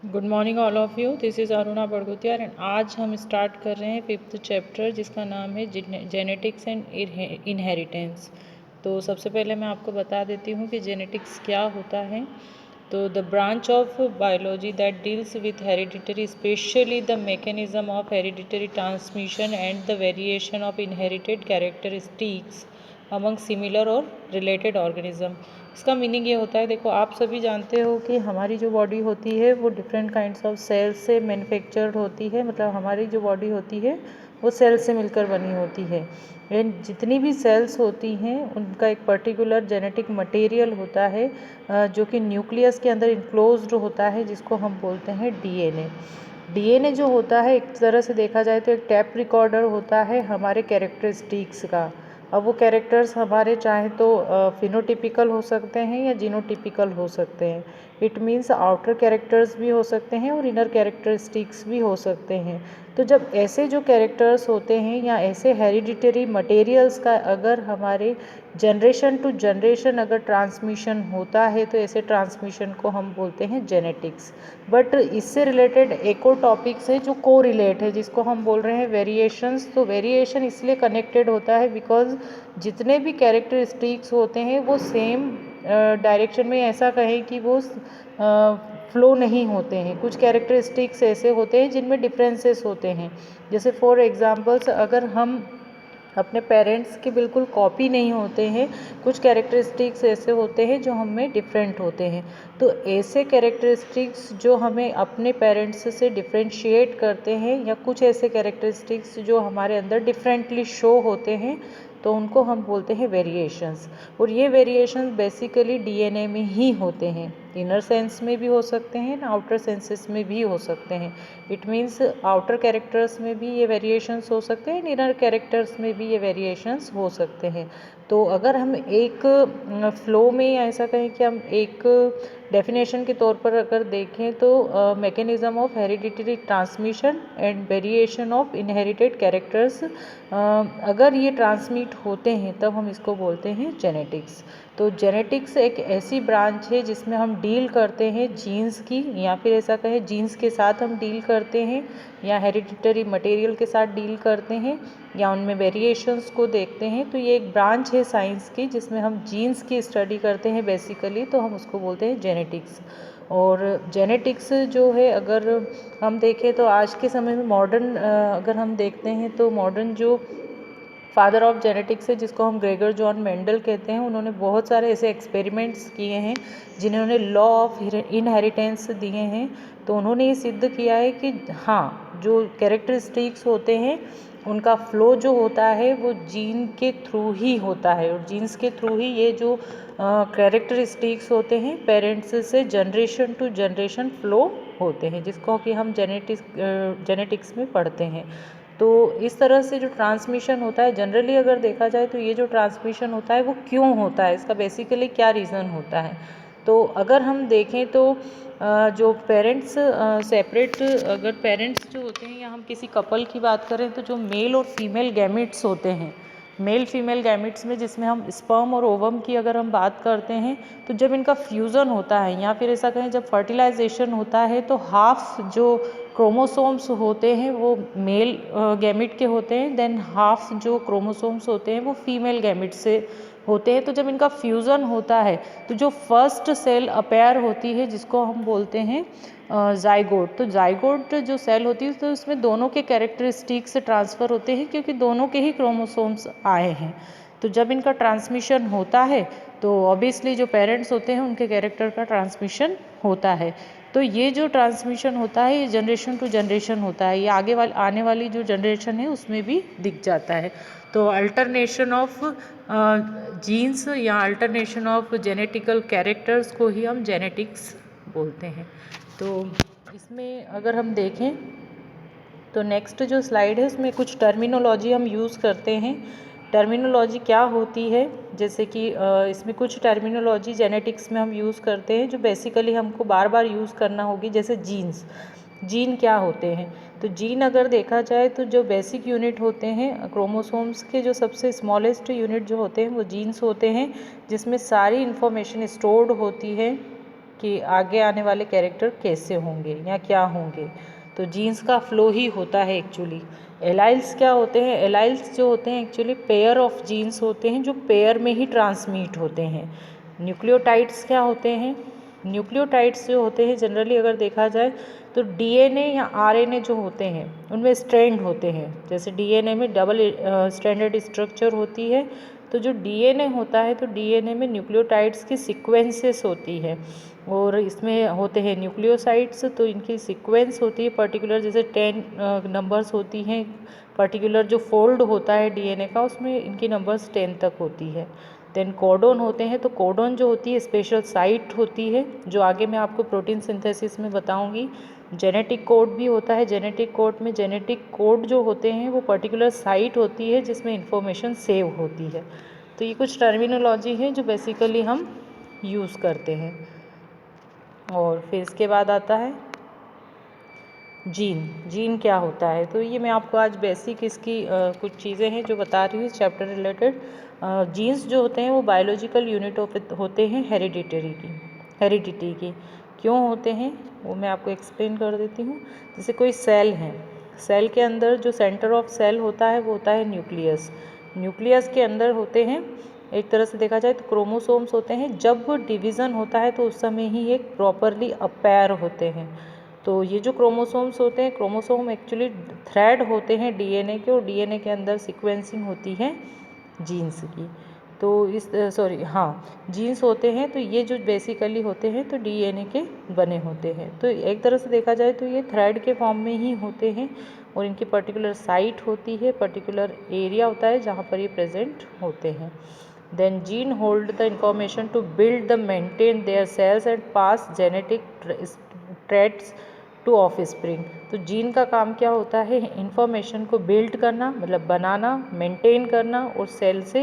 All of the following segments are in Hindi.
Good morning all of you, this is Aruna Badgutiyar and आज हम स्टार्ट कर रहे हैं 5th चैप्टर जिसका नाम है जेनेटिक्स एंड इनहेरिटेंस। तो सबसे पहले मैं आपको बता देती हूँ कि जेनेटिक्स क्या होता है। तो the branch of biology that deals with hereditary, specially the mechanism of hereditary transmission and the variation of inherited characteristics among similar और रिलेटेड ऑर्गेनिज्म। इसका मीनिंग ये होता है, देखो आप सभी जानते हो कि हमारी जो बॉडी होती है वो डिफरेंट काइंड्स ऑफ सेल्स से मैन्युफैक्चर्ड होती है। मतलब हमारी जो बॉडी होती है वो सेल्स से मिलकर बनी होती है। एंड जितनी भी सेल्स होती हैं उनका एक पर्टिकुलर जेनेटिक मटेरियल होता है जो कि न्यूक्लियस के अंदर इनक्लोज्ड होता है, जिसको हम बोलते हैं डीएनए। डीएनए जो होता है एक तरह से देखा जाए तो एक टैप रिकॉर्डर होता है हमारे कैरेक्टरिस्टिक्स का। अब वो कैरेक्टर्स हमारे चाहे तो फिनोटिपिकल हो सकते हैं या जीनोटिपिकल हो सकते हैं। इट मीन्स आउटर कैरेक्टर्स भी हो सकते हैं और इनर कैरेक्टरिस्टिक्स भी हो सकते हैं। तो जब ऐसे जो कैरेक्टर्स होते हैं या ऐसे हेरिडिटरी मटेरियल्स का अगर हमारे जनरेशन टू जनरेशन अगर ट्रांसमिशन होता है तो ऐसे ट्रांसमिशन को हम बोलते हैं जेनेटिक्स। बट इससे रिलेटेड एक और टॉपिक्स है जो को रिलेट है, जिसको हम बोल रहे हैं वेरिएशंस। तो वेरिएशन इसलिए कनेक्टेड होता है बिकॉज जितने भी कैरेक्टरिस्टिक्स होते हैं वो सेम डायरेक्शन में, ऐसा कहें कि वो फ्लो नहीं होते हैं। कुछ कैरेक्टरिस्टिक्स ऐसे होते हैं जिनमें डिफरेंसेस होते हैं। जैसे फॉर एग्जांपल्स अगर हम अपने पेरेंट्स की बिल्कुल कॉपी नहीं होते हैं, कुछ कैरेक्टरिस्टिक्स ऐसे होते हैं जो हमें डिफरेंट होते हैं। तो ऐसे कैरेक्टरिस्टिक्स जो हमें अपने पेरेंट्स से डिफरेंशिएट करते हैं या कुछ ऐसे कैरेक्टरिस्टिक्स जो हमारे अंदर डिफरेंटली शो होते हैं तो उनको हम बोलते हैं वेरिएशंस। और ये वेरिएशंस बेसिकली डीएनए में ही होते हैं। इनर सेंस में भी हो सकते हैं, आउटर सेंसेस में भी हो सकते हैं। इट मीन्स आउटर कैरेक्टर्स में भी ये वेरिएशंस हो सकते हैं, इनर कैरेक्टर्स में भी ये वेरिएशंस हो सकते हैं। तो अगर हम एक फ्लो में या ऐसा कहें कि हम एक डेफिनेशन के तौर पर अगर देखें तो mechanism of hereditary transmission and variation of inherited characters, अगर ये ट्रांसमिट होते हैं तब हम इसको बोलते हैं जेनेटिक्स। तो जेनेटिक्स एक ऐसी ब्रांच है जिसमें हम डील करते हैं जीन्स की, या फिर ऐसा कहें जीन्स के साथ हम डील करते हैं या हेरिडिटरी मटेरियल के साथ डील करते हैं या उनमें वेरिएशंस को देखते हैं। तो ये एक ब्रांच है साइंस की जिसमें हम जीन्स की स्टडी करते हैं बेसिकली, तो हम उसको बोलते हैं जेनेटिक्स। और जेनेटिक्स जो है अगर हम देखें तो आज के समय में मॉडर्न अगर हम देखते हैं तो मॉडर्न जो फादर ऑफ जेनेटिक्स है जिसको हम ग्रेगर जॉन मेंडल कहते हैं, उन्होंने बहुत सारे ऐसे एक्सपेरिमेंट्स किए हैं जिन्होंने लॉ ऑफ इनहेरिटेंस दिए हैं। तो उन्होंने ये सिद्ध किया है कि हाँ, जो कैरेक्टरिस्टिक्स होते हैं उनका फ्लो जो होता है वो जीन के थ्रू ही होता है, और जीन्स के थ्रू ही ये जो कैरेक्टरिस्टिक्स होते हैं पेरेंट्स से जनरेशन टू जनरेशन फ्लो होते हैं, जिसको कि हम जेनेटिक्स में पढ़ते हैं। तो इस तरह से जो ट्रांसमिशन होता है जनरली अगर देखा जाए तो ये जो ट्रांसमिशन होता है वो क्यों होता है, इसका बेसिकली क्या रीज़न होता है। तो अगर हम देखें तो जो पेरेंट्स सेपरेट, अगर पेरेंट्स जो होते हैं या हम किसी कपल की बात करें तो जो मेल और फीमेल गैमेट्स होते हैं, मेल फीमेल गैमेट्स में जिसमें हम स्पर्म और ओवम की अगर हम बात करते हैं तो जब इनका फ्यूज़न होता है या फिर ऐसा कहें जब फर्टिलाइजेशन होता है तो हाफ जो क्रोमोसोम्स होते हैं वो मेल गैमेट के होते हैं, देन हाफ जो क्रोमोसोम्स होते हैं वो फीमेल गैमेट से होते हैं। तो जब इनका फ्यूज़न होता है तो जो फर्स्ट सेल अपेयर होती है जिसको हम बोलते हैं जाइगोट। तो जाइगोट जो सेल होती है तो उसमें दोनों के कैरेक्टरिस्टिक्स ट्रांसफ़र होते हैं क्योंकि दोनों के ही क्रोमोसोम्स आए हैं। तो जब इनका ट्रांसमिशन होता है तो ऑब्वियसली जो पेरेंट्स होते हैं उनके कैरेक्टर का ट्रांसमिशन होता है। तो ये जो ट्रांसमिशन होता है ये जनरेशन टू जनरेशन होता है, ये आने वाली जो जनरेशन है उसमें भी दिख जाता है। तो अल्टरनेशन ऑफ जीन्स या अल्टरनेशन ऑफ जेनेटिकल कैरेक्टर्स को ही हम जेनेटिक्स बोलते हैं। तो इसमें अगर हम देखें तो नेक्स्ट जो स्लाइड है उसमें कुछ टर्मिनोलॉजी हम यूज़ करते हैं। टर्मिनोलॉजी क्या होती है, जैसे कि इसमें कुछ टर्मिनोलॉजी जेनेटिक्स में हम यूज़ करते हैं जो बेसिकली हमको बार बार यूज़ करना होगी। जैसे जीन्स, जीन क्या होते हैं, तो जीन अगर देखा जाए तो जो बेसिक यूनिट होते हैं क्रोमोसोम्स के, जो सबसे स्मॉलेस्ट यूनिट जो होते हैं वो जीन्स होते हैं, जिसमें सारी इन्फॉर्मेशन स्टोर्ड होती है कि आगे आने वाले कैरेक्टर कैसे होंगे या क्या होंगे। तो जीन्स का फ्लो ही होता है एक्चुअली। एलाइल्स क्या होते हैं? एलाइल्स जो होते हैं एक्चुअली पेयर ऑफ जीन्स होते हैं जो पेयर में ही ट्रांसमिट होते हैं। न्यूक्लियोटाइड्स क्या होते हैं? न्यूक्लियोटाइड्स जो होते हैं जनरली अगर देखा जाए तो डीएनए या आरएनए जो होते हैं उनमें स्ट्रैंड होते हैं। जैसे डीएनए में डबल स्ट्रैंडेड स्ट्रक्चर होती है, तो जो डीएनए होता है तो डीएनए में न्यूक्लियोटाइड्स की सीक्वेंसेस होती है और इसमें होते हैं न्यूक्लियोसाइड्स। तो इनकी सीक्वेंस होती है पर्टिकुलर, जैसे 10 नंबर्स होती हैं। पर्टिकुलर जो फोल्ड होता है डीएनए का उसमें इनकी नंबर्स 10 तक होती है। देन कोडोन होते हैं, तो कोडोन जो होती है स्पेशल साइट होती है जो आगे मैं आपको प्रोटीन सिंथेसिस में बताऊंगी। जेनेटिक कोड भी होता है। जेनेटिक कोड में जेनेटिक कोड जो होते हैं वो पर्टिकुलर साइट होती है जिसमें इंफॉर्मेशन सेव होती है। तो ये कुछ टर्मिनोलॉजी है जो बेसिकली हम यूज़ करते हैं। और फिर इसके बाद आता है जीन। जीन क्या होता है? तो ये मैं आपको आज बेसिक इसकी कुछ चीज़ें हैं जो बता रही हूँ इस चैप्टर रिलेटेड। जीन्स जो होते हैं वो बायोलॉजिकल यूनिट होते हैं हेरिडिटी की। क्यों होते हैं वो मैं आपको एक्सप्लेन कर देती हूँ। जैसे कोई सेल है, सेल के अंदर जो सेंटर ऑफ सेल होता है वो होता है न्यूक्लियस। न्यूक्लियस के अंदर होते हैं, एक तरह से देखा जाए तो क्रोमोसोम्स होते हैं। जब डिवीज़न होता है तो उस समय ही एक प्रॉपरली अपेयर होते हैं। तो ये जो क्रोमोसोम्स होते हैं, क्रोमोसोम एक्चुअली थ्रेड होते हैं डीएनए के, और डीएनए के अंदर सीक्वेंसिंग होती है जीन्स की। तो इस जीन्स होते हैं तो ये जो बेसिकली होते हैं तो डीएनए के बने होते हैं। तो एक तरह से देखा जाए तो ये थ्रेड के फॉर्म में ही होते हैं और इनकी पर्टिकुलर साइट होती है, पर्टिकुलर एरिया होता है जहाँ पर ये प्रेजेंट होते हैं। Then gene hold the information to build the maintain their cells and pass genetic traits to offspring. तो जीन का काम क्या होता है? इंफॉर्मेशन को बिल्ड करना, मतलब बनाना, मेंटेन करना और सेल से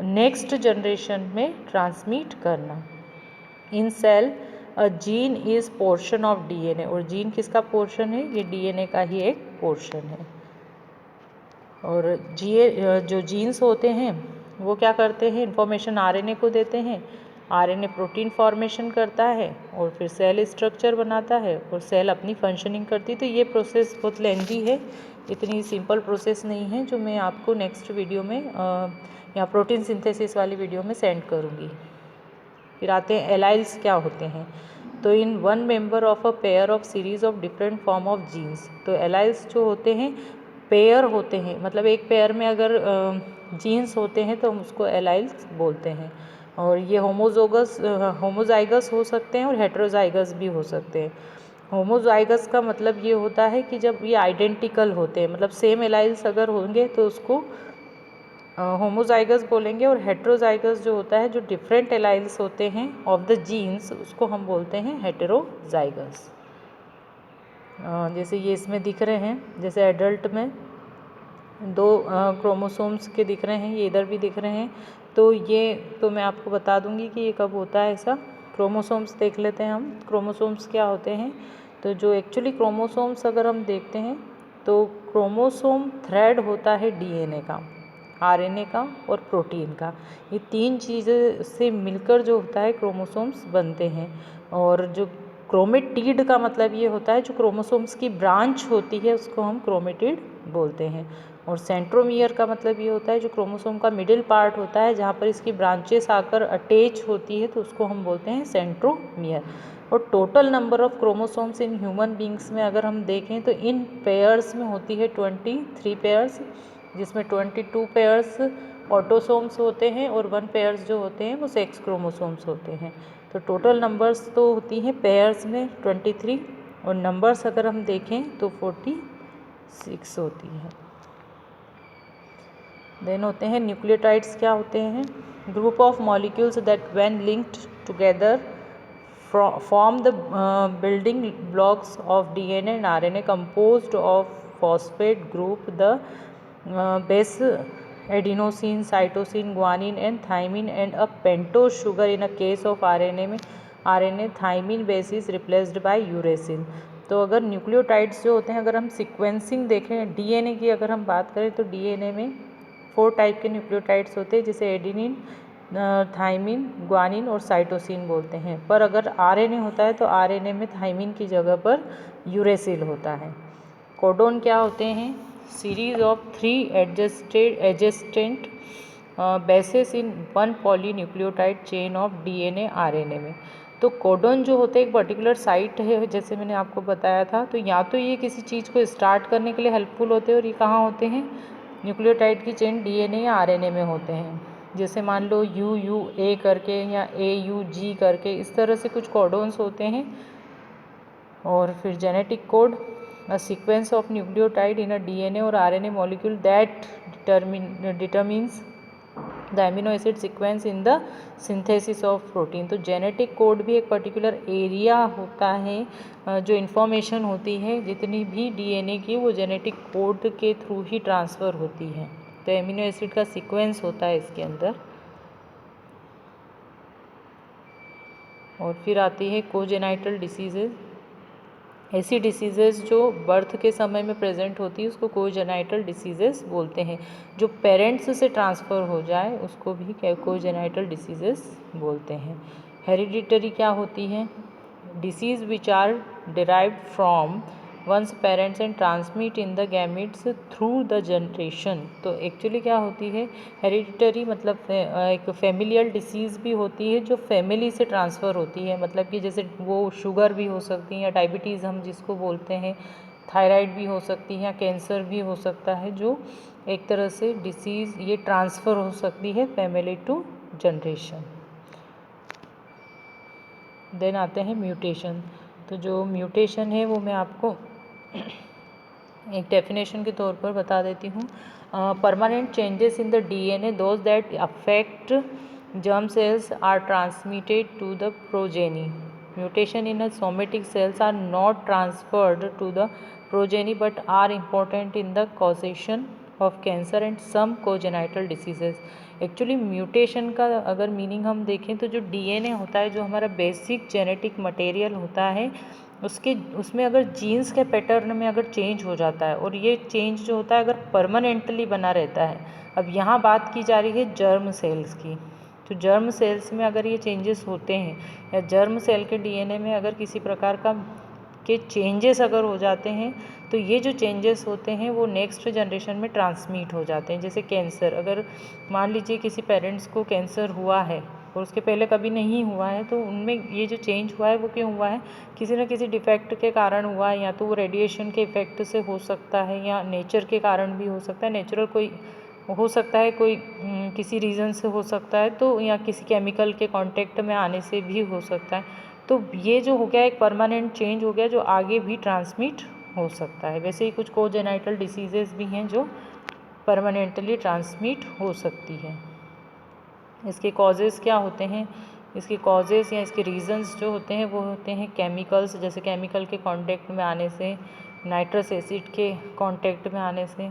नेक्स्ट जनरेशन में ट्रांसमिट करना। In cell a gene is portion of DNA. और जीन किसका पोर्शन है? ये डीएनए का ही एक पोर्शन है। और जो जीन्स होते हैं वो क्या करते हैं? इंफॉर्मेशन आरएनए को देते हैं। आरएनए प्रोटीन फॉर्मेशन करता है और फिर सेल स्ट्रक्चर बनाता है और सेल अपनी फंक्शनिंग करती है। तो ये प्रोसेस बहुत लेंथी है, इतनी सिंपल प्रोसेस नहीं है, जो मैं आपको नेक्स्ट वीडियो में या प्रोटीन सिंथेसिस वाली वीडियो में सेंड करूँगी। फिर आते हैं एलाइल्स क्या होते हैं। तो in one member of a pair of series of different form of genes. तो एलाइल्स जो होते हैं पेयर होते हैं, मतलब एक पेयर में अगर जीन्स होते हैं तो हम उसको एलाइल्स बोलते हैं। और ये होमोजाइगस हो सकते हैं और हेटेरोजाइगस भी हो सकते हैं। होमोजाइगस का मतलब ये होता है कि जब ये आइडेंटिकल होते हैं, मतलब सेम एलाइल्स अगर होंगे तो उसको होमोजाइगस बोलेंगे। और हेटेरोजाइगस जो होता है, जो डिफरेंट एलाइल्स होते हैं ऑफ द जीन्स, उसको हम बोलते हैं हेटेरोजाइगस। जैसे ये इसमें दिख रहे हैं, जैसे एडल्ट में 2 क्रोमोसोम्स के दिख रहे हैं, ये इधर भी दिख रहे हैं। तो ये तो मैं आपको बता दूंगी कि ये कब होता है ऐसा। क्रोमोसोम्स देख लेते हैं हम। क्रोमोसोम्स क्या होते हैं? तो जो एक्चुअली क्रोमोसोम्स अगर हम देखते हैं तो क्रोमोसोम थ्रेड होता है डीएनए का, आरएनए का और प्रोटीन का। ये 3 चीज़ें से मिलकर जो होता है क्रोमोसोम्स बनते हैं। और जो क्रोमेटिड का मतलब ये होता है, जो क्रोमोसोम्स की ब्रांच होती है उसको हम क्रोमेटिड बोलते हैं। और सेंट्रोमियर का मतलब ये होता है जो क्रोमोसोम का मिडिल पार्ट होता है जहाँ पर इसकी ब्रांचेस आकर अटैच होती है, तो उसको हम बोलते हैं सेंट्रोमियर। और total number of chromosomes in human beings में अगर हम देखें तो इन पेयर्स में होती है 23 पेयर्स, जिसमें 22 पेयर्स ऑटोसोम्स होते हैं और 1 पेयर्स जो होते हैं वो सेक्स क्रोमोसोम्स होते हैं। तो टोटल नंबर्स तो होती हैं पेयर्स में 23, और नंबर्स अगर हम देखें तो 46 होती है। देन होते हैं न्यूक्लियोटाइड्स। क्या होते हैं? Group of molecules that when linked together form the building blocks of DNA and RNA composed of phosphate group, the base adenosine, cytosine, guanine and thymine and a pentose sugar. In a case of RNA में RNA thymine base is replaced by uracil। तो अगर न्यूक्लियोटाइड्स जो होते हैं, अगर हम सीक्वेंसिंग देखें डीएनए की, अगर हम बात करें तो डीएनए में 4 टाइप के न्यूक्लियोटाइड्स होते हैं, जैसे एडेनिन, थाइमिन, ग्वानिन और साइटोसिन बोलते हैं। पर अगर आरएनए होता है तो आरएनए में थाइमिन की जगह पर यूरेसिल होता है। कोडोन क्या होते हैं? Series of 3 adjacent bases in 1 polynucleotide chain of DNA RNA में। तो कोडोन जो होते हैं एक पर्टिकुलर साइट है, जैसे मैंने आपको बताया था। तो या तो ये किसी चीज़ को स्टार्ट करने के लिए हेल्पफुल होते हैं, और ये कहाँ होते हैं? न्यूक्लियोटाइड की चेन डीएनए या आरएनए में होते हैं। जैसे मान लो UUA करके या AUG करके, इस तरह से कुछ कोडोन्स होते हैं। और फिर genetic code, a sequence of nucleotide in a DNA और RNA molecule that determines the amino acid sequence in the synthesis of protein. तो जेनेटिक कोड भी एक पर्टिकुलर एरिया होता है, जो इन्फॉर्मेशन होती है जितनी भी डीएनए की, वो जेनेटिक कोड के थ्रू ही ट्रांसफ़र होती है। तो एमिनो एसिड का सीक्वेंस होता है इसके अंदर। और फिर आती है कोजेनाइटल डिसीजेज। ऐसी डिसीजेज़ जो बर्थ के समय में प्रेजेंट होती है उसको कोजेनाइटल डिसीजेज़ बोलते हैं। जो पेरेंट्स से ट्रांसफ़र हो जाए उसको भी कोजेनाइटल डिसीजेज़ बोलते हैं। हेरिडिटरी क्या होती है? Disease which are derived from one's parents and transmit in the gametes through the generation. तो एक्चुअली क्या होती है? हेरिडिटरी मतलब एक फैमिलियल डिसीज़ भी होती है जो फैमिली से ट्रांसफ़र होती है। मतलब कि जैसे वो शुगर भी हो सकती है, या डायबिटीज़ हम जिसको बोलते हैं, थायराइड भी हो सकती है, या कैंसर भी हो सकता है, जो एक तरह से डिसीज़ ये ट्रांसफ़र हो सकती है फैमिली टू जनरेशन। देन आते हैं म्यूटेशन। तो जो म्यूटेशन है वो मैं आपको एक डेफिनेशन के तौर पर बता देती हूँ। Permanent changes in the DNA those that affect germ cells are transmitted to the progeny. Mutation in a somatic cells are not transferred to the progeny but are important in the causation of cancer and some congenital diseases. Actually mutation का अगर मीनिंग हम देखें तो जो डीएनए होता है, जो हमारा बेसिक जेनेटिक मटेरियल होता है, उसमें अगर जीन्स के पैटर्न में अगर चेंज हो जाता है, और ये चेंज जो होता है अगर परमानेंटली बना रहता है। अब यहाँ बात की जा रही है जर्म सेल्स की। तो जर्म सेल्स में अगर ये चेंजेस होते हैं, या जर्म सेल के डीएनए में अगर किसी प्रकार के चेंजेस अगर हो जाते हैं, तो ये जो चेंजेस होते हैं वो नेक्स्ट जनरेशन में ट्रांसमिट हो जाते हैं। जैसे कैंसर, अगर मान लीजिए किसी पेरेंट्स को कैंसर हुआ है और उसके पहले कभी नहीं हुआ है, तो उनमें ये जो चेंज हुआ है वो क्यों हुआ है? किसी न किसी डिफेक्ट के कारण हुआ है। या तो वो रेडिएशन के इफेक्ट से हो सकता है, या नेचर के कारण भी हो सकता है, नेचुरल कोई हो सकता है, कोई किसी रीज़न से हो सकता है, तो या किसी केमिकल के कांटेक्ट में आने से भी हो सकता है। तो ये जो हो गया एक परमानेंट चेंज हो गया, जो आगे भी ट्रांसमिट हो सकता है। वैसे ही कुछ कोजेनाइटल डिसीजेज़ भी हैं जो परमानेंटली ट्रांसमिट हो सकती है। इसके कॉजेज़ क्या होते हैं? इसके कॉजेज़ या इसके रीज़न्स जो होते हैं वो होते हैं केमिकल्स, जैसे केमिकल के कांटेक्ट में आने से, नाइट्रस एसिड के कांटेक्ट में आने से,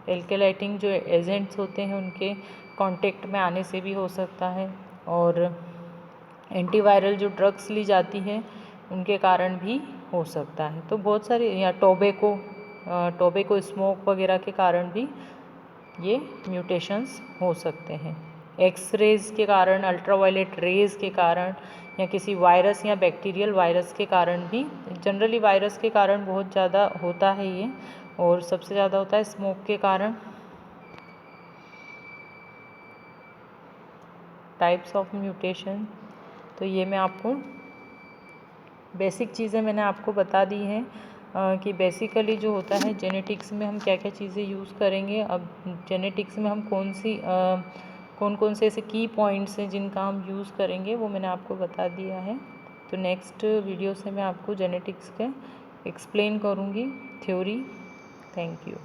एल्केलाइटिंग जो एजेंट्स होते हैं उनके कांटेक्ट में आने से भी हो सकता है, और एंटीवायरल जो ड्रग्स ली जाती है उनके कारण भी हो सकता है। तो बहुत सारे, या टोबैको स्मोक वगैरह के कारण भी ये म्यूटेशंस हो सकते हैं। एक्स-रेज के कारण, अल्ट्रावायलेट रेज के कारण, या किसी वायरस या बैक्टीरियल वायरस के कारण भी। जनरली वायरस के कारण बहुत ज़्यादा होता है ये, और सबसे ज़्यादा होता है स्मोक के कारण। टाइप्स ऑफ म्यूटेशन, तो ये मैं आपको बेसिक चीज़ें मैंने आपको बता दी हैं कि बेसिकली जो होता है जेनेटिक्स में हम क्या क्या चीज़ें यूज़ करेंगे। अब जेनेटिक्स में हम कौन कौन से ऐसे की पॉइंट्स हैं जिनका हम यूज़ करेंगे, वो मैंने आपको बता दिया है। तो नेक्स्ट वीडियो से मैं आपको जेनेटिक्स के एक्सप्लेन करूँगी थ्योरी। Thank you.